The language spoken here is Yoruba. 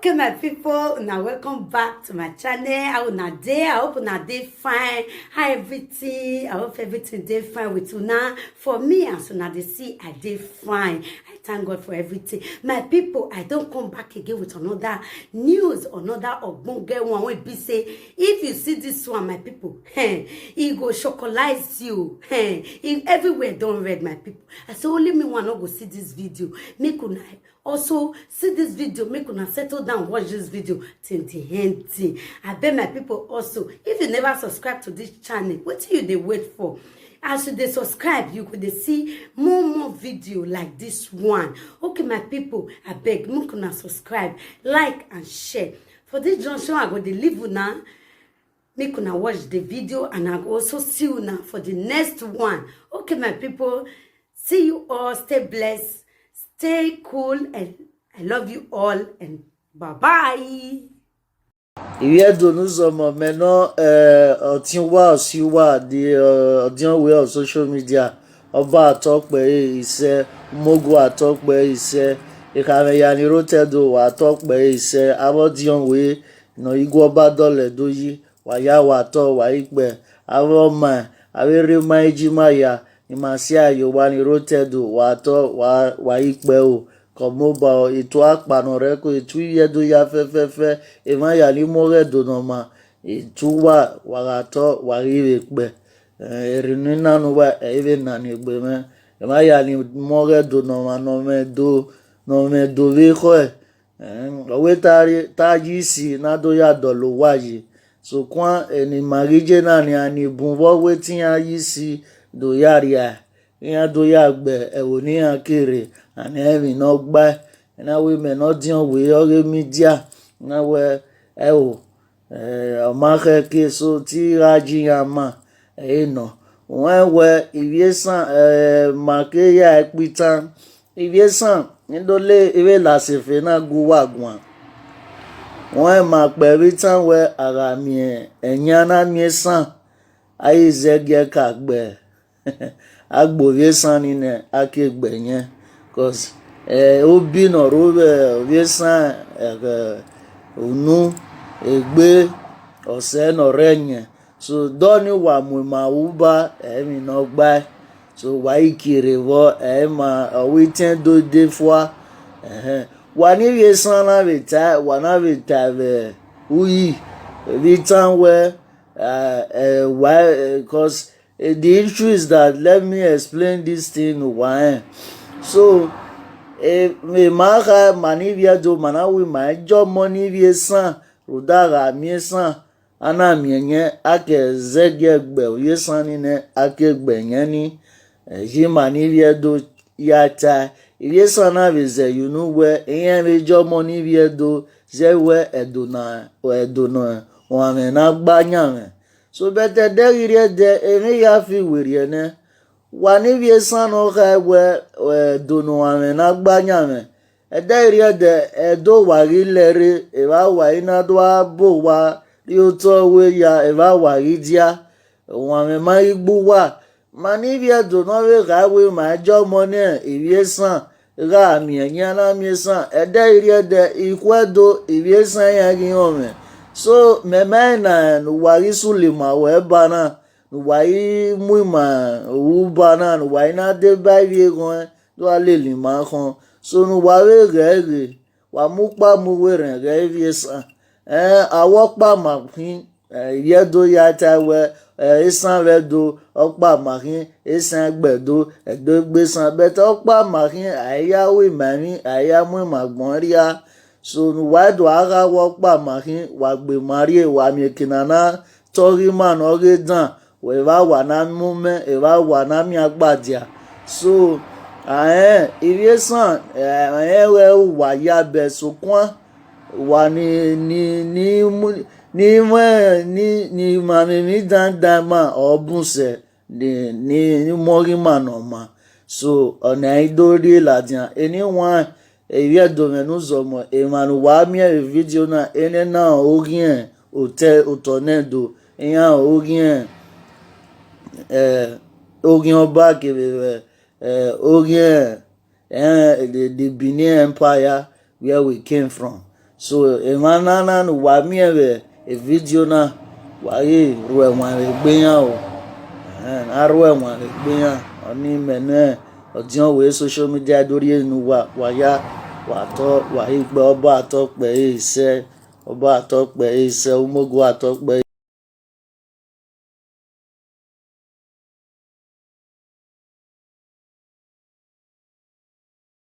Okay, my people, now welcome back to my channel. How una dey? I hope una dey fine. How everything? I hope everything dey fine with una. For me, as una dey see, I dey fine. I thank God for everything. My people, I don't come back again with another news, another ogbonge one. Wey be say, if you see this one, my people, it go chocolize you. If everywhere don't read, my people. I say only me one not go see this video. Make una also see this video, make una settle down, watch this video till the end. I beg my people also, if you never subscribe to this channel, what do you they wait for? As you they subscribe, you could see more video like this one. Okay, my people, I beg, make una subscribe, like and share. For this junction, I go to leave una. Make una watch the video, and I go also see you now for the next one. Okay, my people, see you all. Stay blessed. Stay cool, and I love you all, and bye-bye. If you don't know the odionware of social media, Oba talk by ise, Mogu talk by ise, Ikameyani rotedo wa talk by ise, Odionware no igwo badole doyi, waya wato wa ikbe, Avoma, Avere maijimaya, Imasia yowani rotedo wato wa ikbe o. Komoba itu akpanoreko itu yedo ya fefefe ema ya ni more donoma itu wa wagato wariwe kpe erinina no wa eve na ni gbe me ema ya ni more donoma no me do we ko owe taji si na do ya dolo waji so kwa eni marije na ni ani bunwo wetin ayi si do yaria ya do ya gbe ewo ni akere and every no buy na we me no dion we ore media na we amake ke so ti raji ama no won we iviesan make ya ipitan iviesan ndole ewe la sefe na guwa gwan won ma pe bitan we ara mi eyan na mi san ayi zege ka gbe agbovie san ni ne akegbe yen cause obi no robe viesan unu egbe ose no renye so doni wa mu ma uba mi no gba so wa ikire wo ma wetin do dey for wa ni viesan na beta wa na beta be uyi every time where why cause the issue is that let me explain this thing why. So me maka manivia do manawi ma jo monivie san rodara mi san ana mienye ake zege gbe yesan ni ne ake gbe yen ni ji manivia do yata yesan na vize you know where yen me jo monivia do zewe edona o ame na gbanya me so better there ire de emi ya fi were ne wani vie san no ka we dono ame na gbanya me ede ire de edo wari lere e ba wa ina do abo wa ri o to we ya e ba wa ri dia won ame ma igbu wa mani vie do no we ga we ma jo mo ne ivie san ra mi eyan na mi san ede ire de ikwedo ivie san ya gi o me so memena wari sulima we bana wai muima ubana wai na de baie gon do aleli ma kan so nu ware rere wa mu pa mu we ren re viesa awo pa ma pin ye do ya ta we isan we do opa ma kin isan gbedo edo gbe san beta opa ma kin aya we mami aya mu ma gbon ria so nu wa do ara wo pa ma kin wa gbe marie wa mi kinana tori man ore dan we va wa na mu me e va wa na mi agbadia so iviesan we wa ya be so kwa wa ni mami mi dan ma obunse ni mori manoma so ona idori ladian anyone ewie do menu zomo emanu wa mi video na ene na ogien hotel otonedo eyan ogien ogien back ogien the Benin Empire where we came from so emanana no wa miere e video na wa ye ro enwan re gbeyan o na ro enwan re gbeyan oni mene odion we social media dori enu wa ya wa to wa igbe obo atokpe ise umogo atokpe